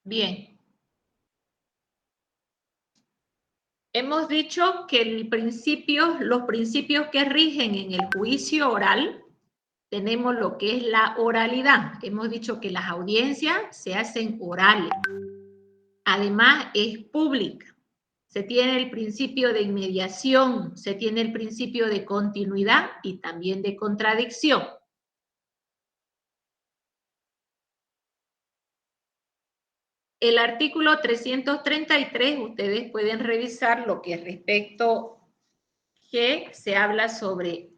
Bien. Hemos dicho que los principios que rigen en el juicio oral, tenemos lo que es la oralidad. Hemos dicho que las audiencias se hacen orales. Además, es pública. Se tiene el principio de inmediación, se tiene el principio de continuidad y también de contradicción. El artículo 333, ustedes pueden revisar lo que respecto que se habla sobre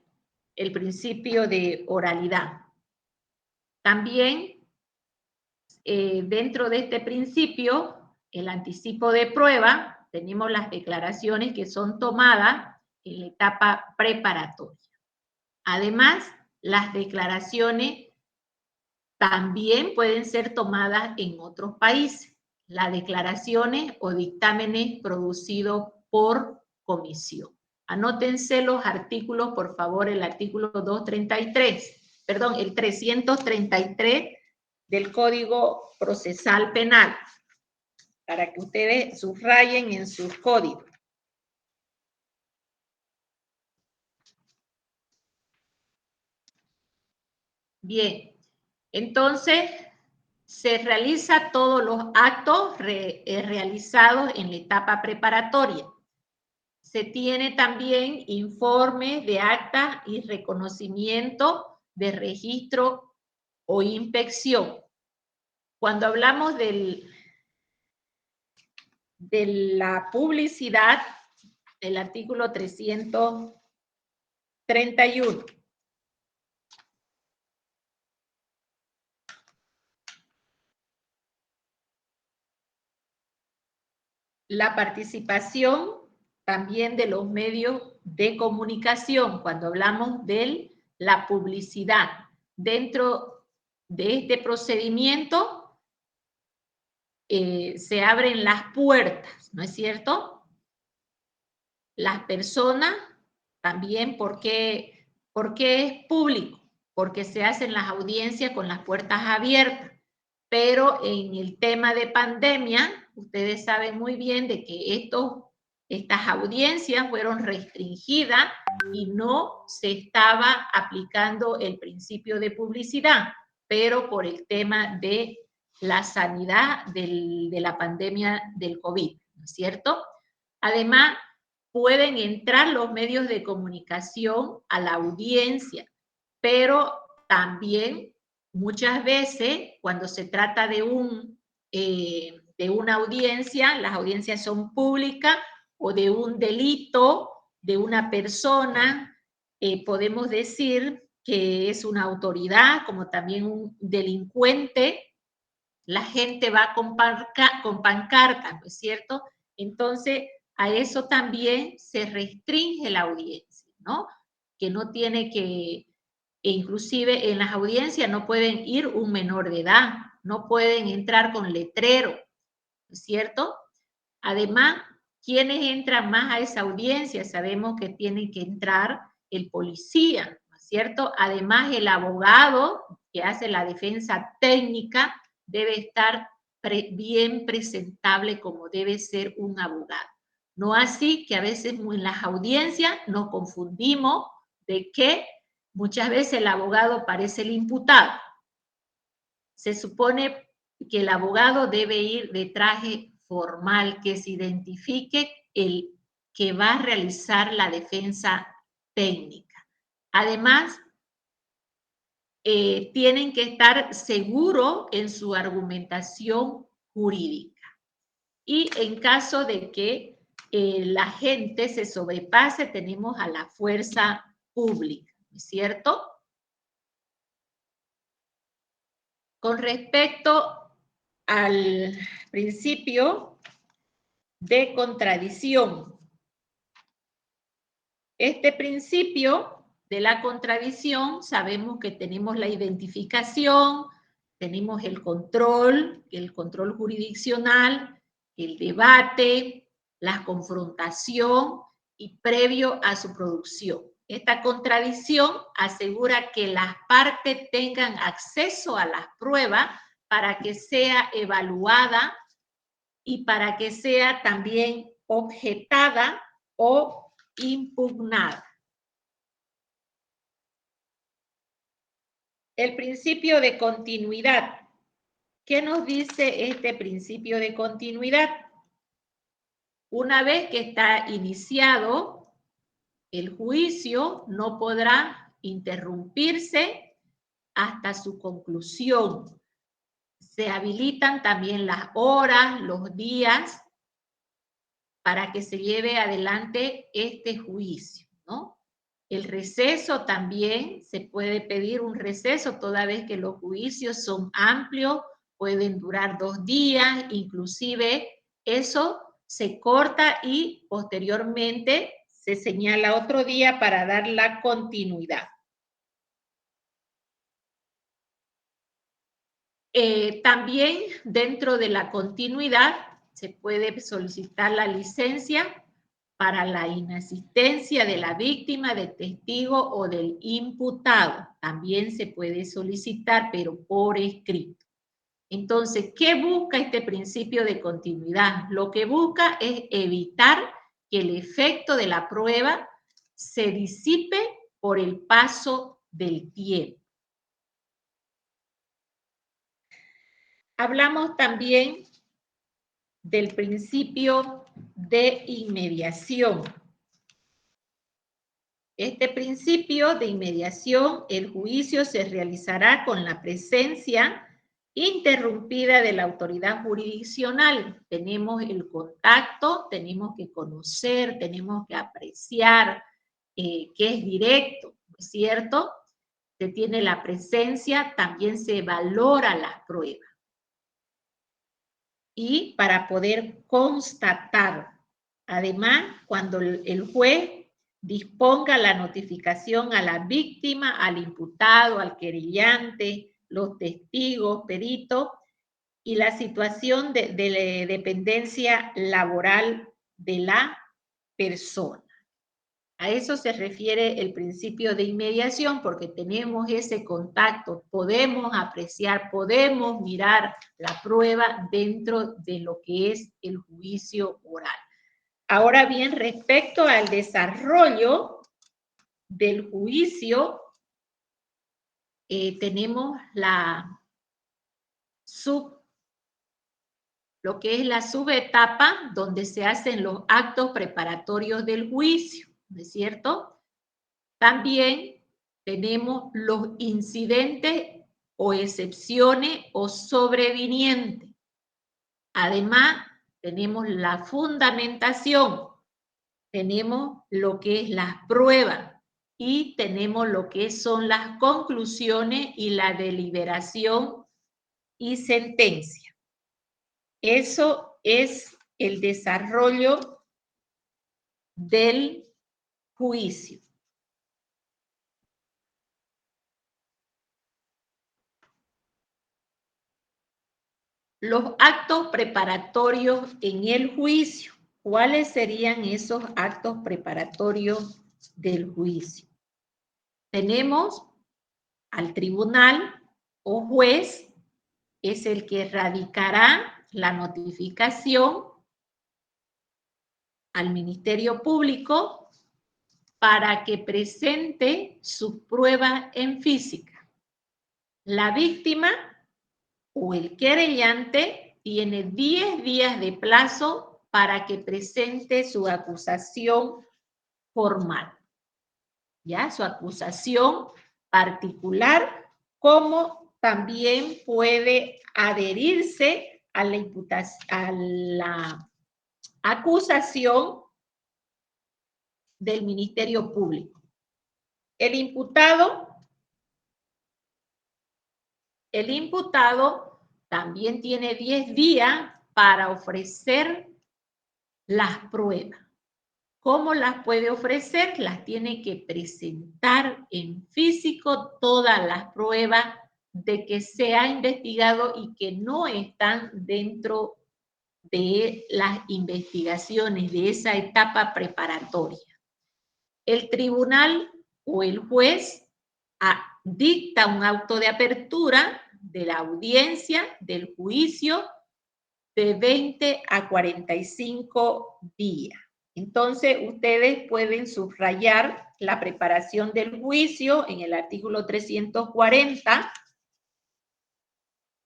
el principio de oralidad. También, dentro de este principio, el anticipo de prueba, tenemos las declaraciones que son tomadas en la etapa preparatoria. Además, las declaraciones también pueden ser tomadas en otros países. Las declaraciones o dictámenes producidos por comisión. Anótense los artículos, por favor, el artículo 233, perdón, el 333 del Código Procesal Penal, para que ustedes subrayen en sus códigos. Bien, entonces se realiza todos los actos realizados en la etapa preparatoria. Se tiene también informes de actas y reconocimiento de registro o inspección. Cuando hablamos de la publicidad, el artículo 331. La participación también de los medios de comunicación, cuando hablamos de la publicidad. Dentro de este procedimiento se abren las puertas, ¿no es cierto? Las personas también, ¿por qué es público? Porque se hacen las audiencias con las puertas abiertas. Pero en el tema de pandemia, ustedes saben muy bien de que estas audiencias fueron restringidas y no se estaba aplicando el principio de publicidad, pero por el tema de la sanidad de la pandemia del COVID, ¿no es cierto? Además, pueden entrar los medios de comunicación a la audiencia, pero también muchas veces cuando se trata de una audiencia, las audiencias son públicas, o de un delito de una persona, podemos decir que es una autoridad, como también un delincuente, la gente va con pancartas, ¿no es cierto? Entonces, a eso también se restringe la audiencia, ¿no? Que no tiene que, e inclusive en las audiencias no pueden ir un menor de edad, no pueden entrar con letrero, ¿no es cierto? Además, ¿quiénes entran más a esa audiencia? Sabemos que tiene que entrar el policía, ¿no es cierto? Además, el abogado que hace la defensa técnica debe estar bien presentable como debe ser un abogado. No así que a veces en las audiencias nos confundimos de que muchas veces el abogado parece el imputado. Se supone que el abogado debe ir de traje formal, que se identifique el que va a realizar la defensa técnica. Además, tienen que estar seguros en su argumentación jurídica. Y en caso de que la gente se sobrepase, tenemos a la fuerza pública, ¿no es cierto? Con respecto al principio de contradicción, este principio de la contradicción, sabemos que tenemos la identificación, tenemos el control jurisdiccional, el debate, la confrontación y previo a su producción. Esta contradicción asegura que las partes tengan acceso a las pruebas para que sea evaluada y para que sea también objetada o impugnada. El principio de continuidad. ¿Qué nos dice este principio de continuidad? Una vez que está iniciado el juicio, no podrá interrumpirse hasta su conclusión. Se habilitan también las horas, los días, para que se lleve adelante este juicio, ¿no? El receso también, se puede pedir un receso toda vez que los juicios son amplios, pueden durar 2 días, inclusive eso se corta y posteriormente se señala otro día para dar la continuidad. También dentro de la continuidad se puede solicitar la licencia para la inasistencia de la víctima, del testigo o del imputado. También se puede solicitar, pero por escrito. Entonces, ¿qué busca este principio de continuidad? Lo que busca es evitar que el efecto de la prueba se disipe por el paso del tiempo. Hablamos también del principio de inmediación. Este principio de inmediación, el juicio se realizará con la presencia interrumpida de la autoridad jurisdiccional. Tenemos el contacto, tenemos que conocer, tenemos que apreciar que es directo, ¿no es cierto? Se tiene la presencia, también se valora las pruebas. Y para poder constatar, además, cuando el juez disponga la notificación a la víctima, al imputado, al querellante, los testigos, peritos, y la situación de dependencia laboral de la persona. A eso se refiere el principio de inmediación, porque tenemos ese contacto, podemos apreciar, podemos mirar la prueba dentro de lo que es el juicio oral. Ahora bien, respecto al desarrollo del juicio, tenemos lo que es la subetapa donde se hacen los actos preparatorios del juicio, ¿no es cierto? También tenemos los incidentes o excepciones o sobrevinientes. Además, tenemos la fundamentación, tenemos lo que es las pruebas y tenemos lo que son las conclusiones y la deliberación y sentencia. Eso es el desarrollo del juicio. Los actos preparatorios en el juicio. ¿Cuáles serían esos actos preparatorios del juicio? Tenemos al tribunal o juez, es el que radicará la notificación al Ministerio Público para que presente sus pruebas en física. La víctima o el querellante tiene 10 días de plazo para que presente su acusación formal, ¿ya? Su acusación particular, como también puede adherirse a la acusación del Ministerio Público. El imputado también tiene 10 días para ofrecer las pruebas. ¿Cómo las puede ofrecer? Las tiene que presentar en físico todas las pruebas de que se ha investigado y que no están dentro de las investigaciones, de esa etapa preparatoria. El tribunal o el juez dicta un auto de apertura de la audiencia, del juicio, de 20 a 45 días. Entonces, ustedes pueden subrayar la preparación del juicio en el artículo 340.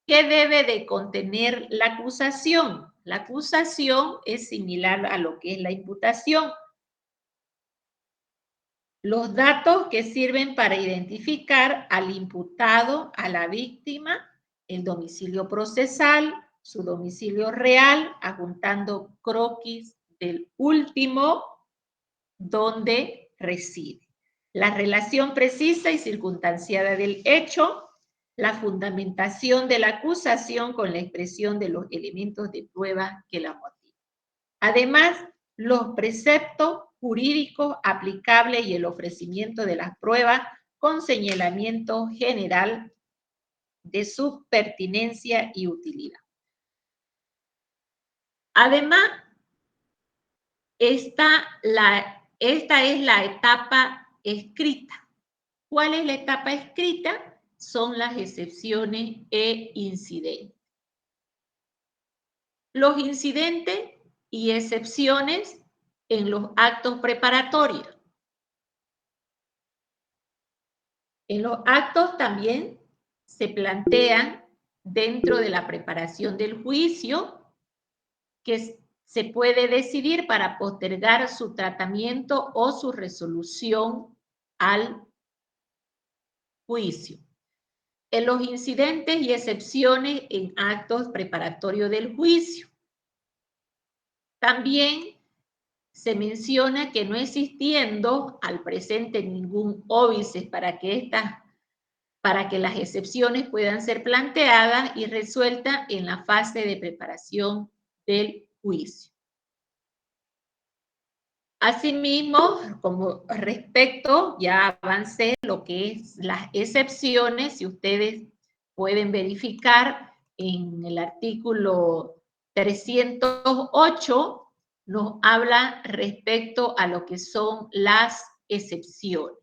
¿Qué debe de contener la acusación? La acusación es similar a lo que es la imputación. Los datos que sirven para identificar al imputado, a la víctima, el domicilio procesal, su domicilio real, adjuntando croquis del último donde reside. La relación precisa y circunstanciada del hecho, la fundamentación de la acusación con la expresión de los elementos de prueba que la motivan. Además, los preceptos jurídicos aplicables y el ofrecimiento de las pruebas con señalamiento general de su pertinencia y utilidad. Además, esta es la etapa escrita. ¿Cuál es la etapa escrita? Son las excepciones e incidentes. Los incidentes y excepciones en los actos preparatorios. En los actos también se plantean dentro de la preparación del juicio que se puede decidir para postergar su tratamiento o su resolución al juicio. En los incidentes y excepciones en actos preparatorios del juicio. También se menciona que no existiendo al presente ningún óbice para que las excepciones puedan ser planteadas y resueltas en la fase de preparación del juicio. Asimismo, como respecto, ya avancé lo que es las excepciones, si ustedes pueden verificar en el artículo 308, nos habla respecto a lo que son las excepciones.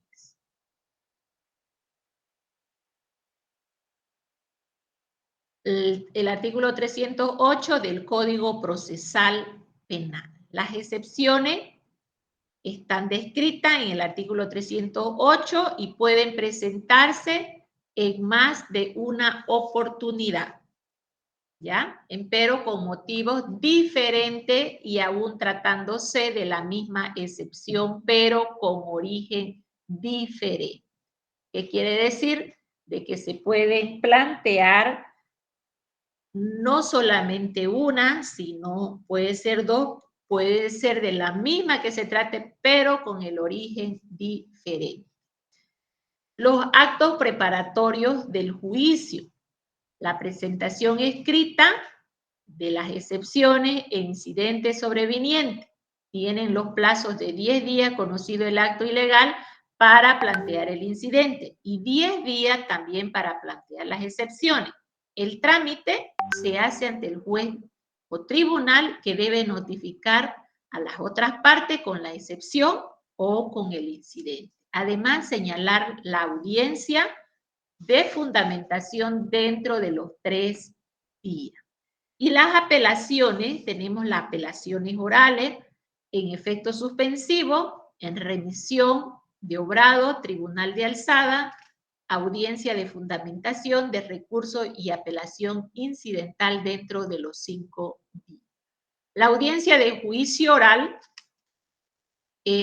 El artículo 308 del Código Procesal Penal. Las excepciones están descritas en el artículo 308 y pueden presentarse en más de una oportunidad, ¿ya? Empero con motivos diferentes y aún tratándose de la misma excepción, pero con origen diferente. ¿Qué quiere decir? De que se pueden plantear no solamente una, sino puede ser dos, puede ser de la misma que se trate, pero con el origen diferente. Los actos preparatorios del juicio, la presentación escrita de las excepciones e incidentes sobrevinientes. Tienen los plazos de 10 días conocido el acto ilegal para plantear el incidente y 10 días también para plantear las excepciones. El trámite se hace ante el juez o tribunal que debe notificar a las otras partes con la excepción o con el incidente. Además, señalar la audiencia de fundamentación dentro de los 3 días. Y las apelaciones, tenemos las apelaciones orales en efecto suspensivo, en remisión de obrado, tribunal de alzada, audiencia de fundamentación de recurso y apelación incidental dentro de los 5 días. La audiencia de juicio oral,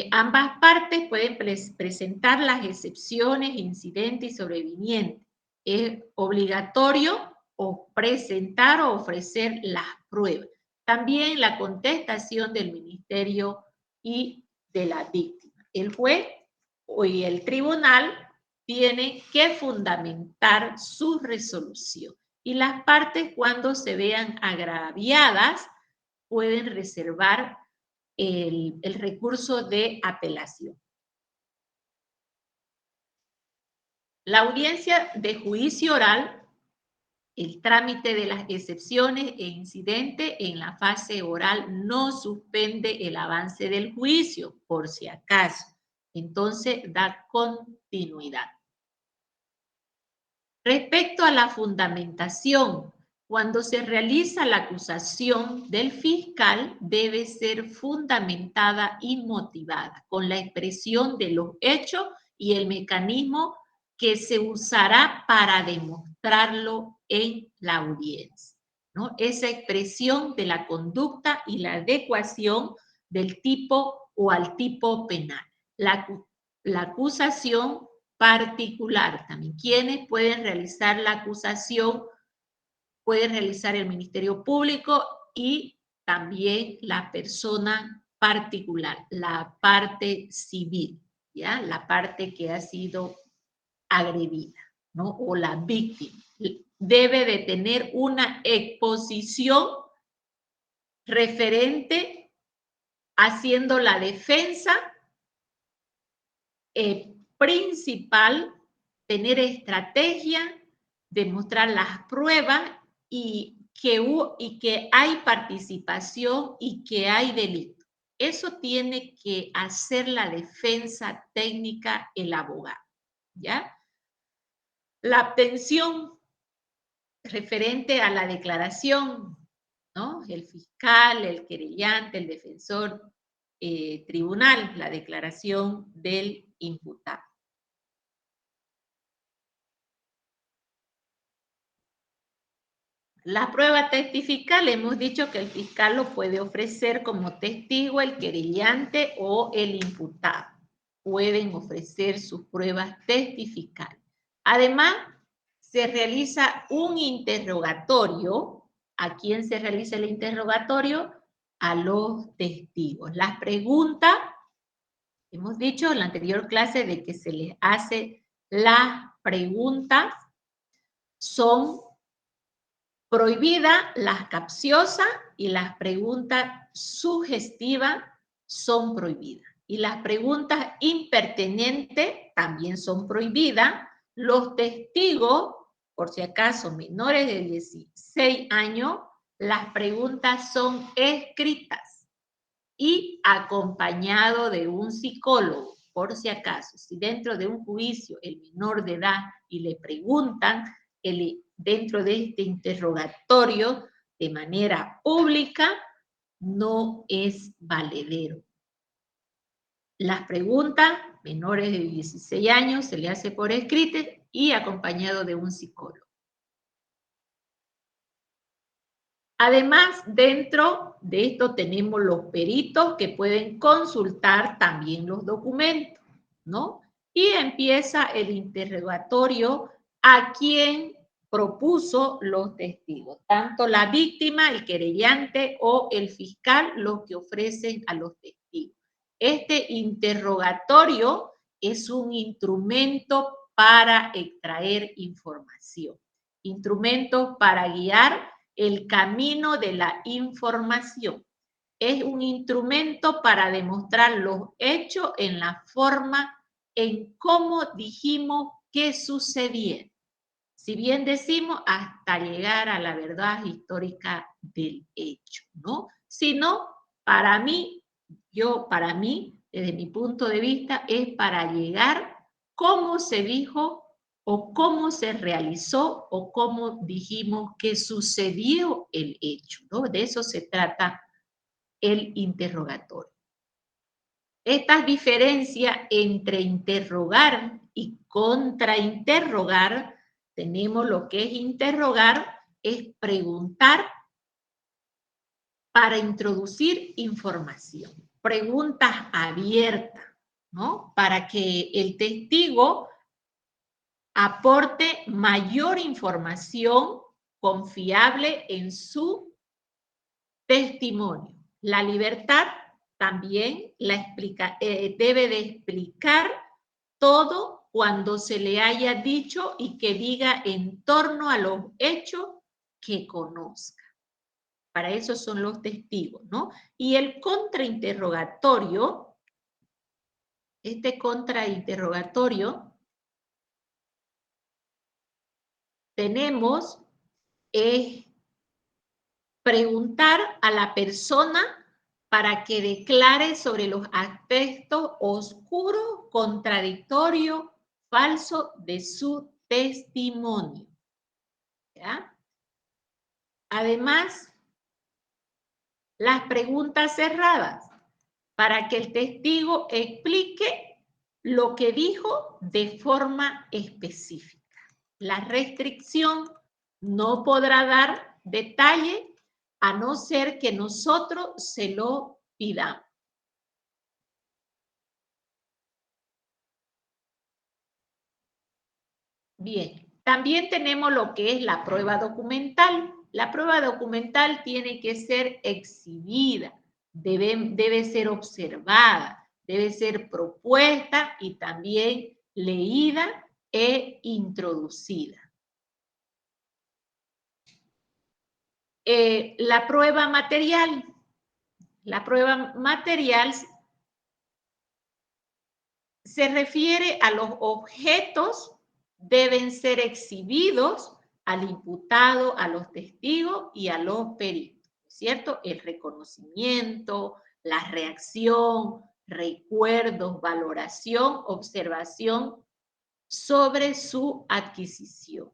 ambas partes pueden presentar las excepciones, incidentes y sobrevinientes. Es obligatorio o presentar o ofrecer las pruebas. También la contestación del ministerio y de la víctima. El juez y el tribunal tienen que fundamentar su resolución. Y las partes, cuando se vean agraviadas, pueden reservar el recurso de apelación. La audiencia de juicio oral, el trámite de las excepciones e incidentes en la fase oral no suspende el avance del juicio, por si acaso. Entonces, da continuidad. Respecto a la fundamentación, cuando se realiza la acusación del fiscal, debe ser fundamentada y motivada con la expresión de los hechos y el mecanismo que se usará para demostrarlo en la audiencia, ¿no? Esa expresión de la conducta y la adecuación del tipo o al tipo penal. La acusación particular también. ¿Quiénes pueden realizar la acusación? Puede realizar el Ministerio Público y también la persona particular, la parte civil, ¿ya? La parte que ha sido agredida, ¿no? O la víctima. Debe de tener una exposición referente haciendo la defensa principal, tener estrategia, demostrar las pruebas y que hay participación y que hay delito. Eso tiene que hacer la defensa técnica el abogado, ¿ya? La obtención referente a la declaración, ¿no? El fiscal, el querellante, el defensor, tribunal, la declaración del imputado. La prueba testifical, hemos dicho que el fiscal lo puede ofrecer como testigo el querellante o el imputado. Pueden ofrecer sus pruebas testificales. Además, se realiza un interrogatorio. ¿A quién se realiza el interrogatorio? A los testigos. Las preguntas, hemos dicho en la anterior clase de que se les hace las preguntas, son prohibidas las capciosas y las preguntas sugestivas son prohibidas. Y las preguntas impertinentes también son prohibidas. Los testigos, por si acaso menores de 16 años, las preguntas son escritas y acompañado de un psicólogo, por si acaso. Si dentro de un juicio el menor de edad y le preguntan, dentro de este interrogatorio de manera pública, no es valedero. Las preguntas, menores de 16 años, se le hace por escrito y acompañado de un psicólogo. Además, dentro de esto tenemos los peritos que pueden consultar también los documentos, ¿no? Y empieza el interrogatorio a quien propuso los testigos, tanto la víctima, el querellante o el fiscal, los que ofrecen a los testigos. Este interrogatorio es un instrumento para extraer información, instrumento para guiar el camino de la información. Es un instrumento para demostrar los hechos en la forma en cómo dijimos que sucedieron. Si bien decimos hasta llegar a la verdad histórica del hecho, ¿no? Sino, para mí, desde mi punto de vista, es para llegar cómo se dijo o cómo se realizó o cómo dijimos que sucedió el hecho, ¿no? De eso se trata el interrogatorio. Estas diferencias entre interrogar y contrainterrogar, tenemos lo que es interrogar, es preguntar para introducir información, preguntas abiertas, ¿no? Para que el testigo aporte mayor información confiable en su testimonio. La libertad también debe de explicar todo cuando se le haya dicho y que diga en torno a los hechos que conozca. Para eso son los testigos, ¿no? Y el contrainterrogatorio, este contrainterrogatorio, tenemos preguntar a la persona para que declare sobre los aspectos oscuros, contradictorios, falsos de su testimonio. ¿Ya? Además, las preguntas cerradas, para que el testigo explique lo que dijo de forma específica. La restricción no podrá dar detalle a no ser que nosotros se lo pidamos. Bien, también tenemos lo que es la prueba documental. La prueba documental tiene que ser exhibida, debe ser observada, debe ser propuesta y también leída e introducida. La prueba material. La prueba material se refiere a los objetos deben ser exhibidos al imputado, a los testigos y a los peritos, ¿cierto? El reconocimiento, la reacción, recuerdos, valoración, observación sobre su adquisición.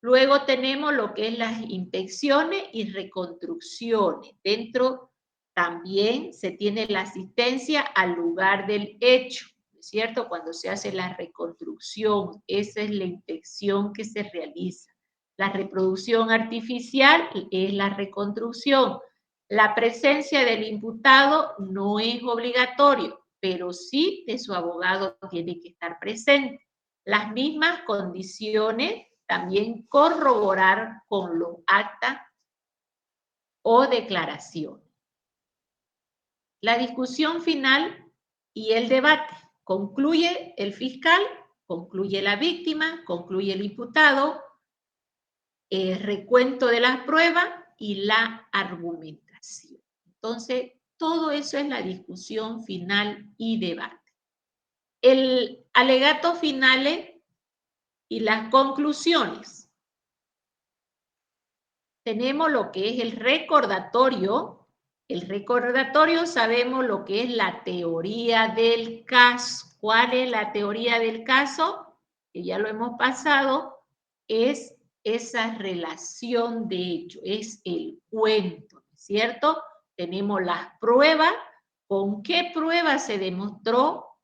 Luego tenemos lo que es las inspecciones y reconstrucciones. Dentro también se tiene la asistencia al lugar del hecho, ¿cierto? Cuando se hace la reconstrucción, esa es la inspección que se realiza. La reproducción artificial es la reconstrucción. La presencia del imputado no es obligatorio, pero sí de su abogado tiene que estar presente. Las mismas condiciones también corroborar con los actas o declaraciones. La discusión final y el debate. Concluye el fiscal, concluye la víctima, concluye el imputado, el recuento de las pruebas y la argumentación. Entonces, todo eso es la discusión final y debate. El alegato finales y las conclusiones. Tenemos lo que es el recordatorio. El recordatorio sabemos lo que es la teoría del caso. ¿Cuál es la teoría del caso? Que ya lo hemos pasado, es esa relación de hecho, es el cuento, ¿cierto? Tenemos las pruebas. ¿Con qué pruebas se demostró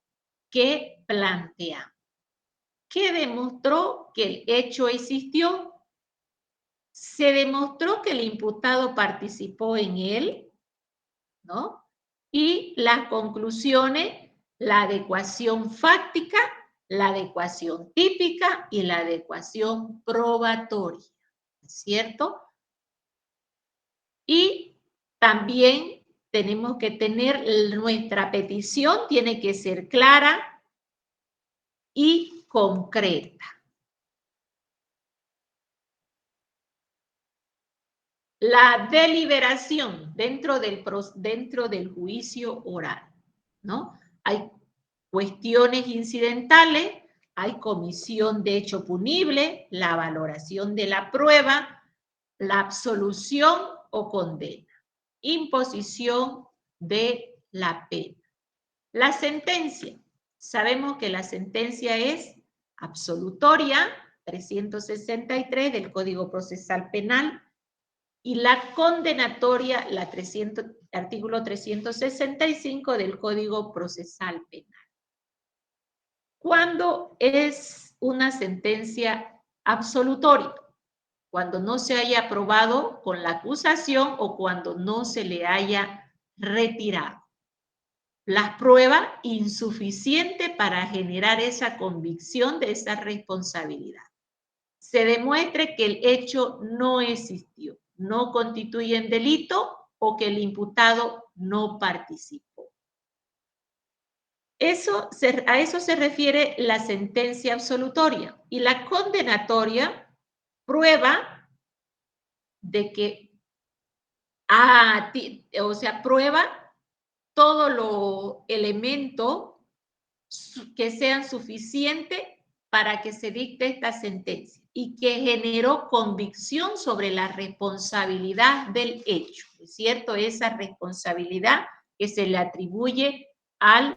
que planteamos? ¿Qué demostró que el hecho existió? Se demostró que el imputado participó en él, ¿no? Y las conclusiones, la adecuación fáctica, la adecuación típica y la adecuación probatoria, ¿cierto? Y también tenemos que tener nuestra petición, tiene que ser clara y concreta. La deliberación dentro del juicio oral, ¿no? Hay cuestiones incidentales, hay comisión de hecho punible, la valoración de la prueba, la absolución o condena, imposición de la pena. La sentencia, sabemos que la sentencia es absolutoria, 363 del Código Procesal Penal, y la condenatoria, artículo 365 del Código Procesal Penal. ¿Cuándo es una sentencia absolutoria? Cuando no se haya aprobado con la acusación o cuando no se le haya retirado las pruebas insuficientes para generar esa convicción de esa responsabilidad. Se demuestre que el hecho no existió, no constituyen delito o que el imputado no participó. A eso se refiere la sentencia absolutoria. Y la condenatoria prueba de que, prueba todos los elementos que sean suficientes para que se dicte esta sentencia y que generó convicción sobre la responsabilidad del hecho, ¿es cierto? Esa responsabilidad que se le atribuye al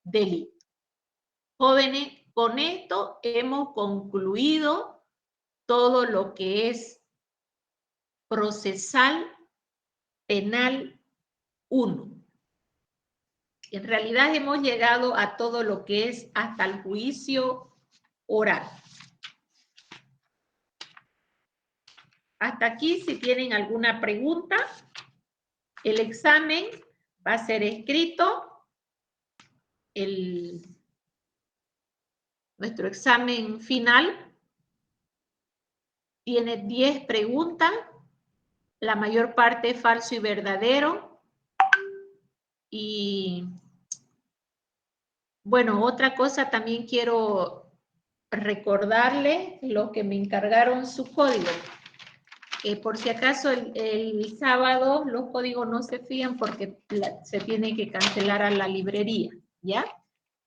delito. Jóvenes, con esto hemos concluido todo lo que es procesal penal 1. En realidad hemos llegado a todo lo que es hasta el juicio oral. Hasta aquí, si tienen alguna pregunta, el examen va a ser escrito. Nuestro examen final tiene 10 preguntas, la mayor parte falso y verdadero. Y bueno, otra cosa también quiero recordarles lo que me encargaron su código. Por si acaso el sábado los códigos no se fían porque se tiene que cancelar a la librería, ¿ya?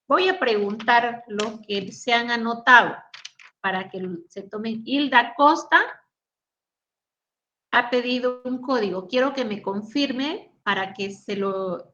Voy a preguntar los que se han anotado para que se tomen. Hilda Costa ha pedido un código. Quiero que me confirme para que se lo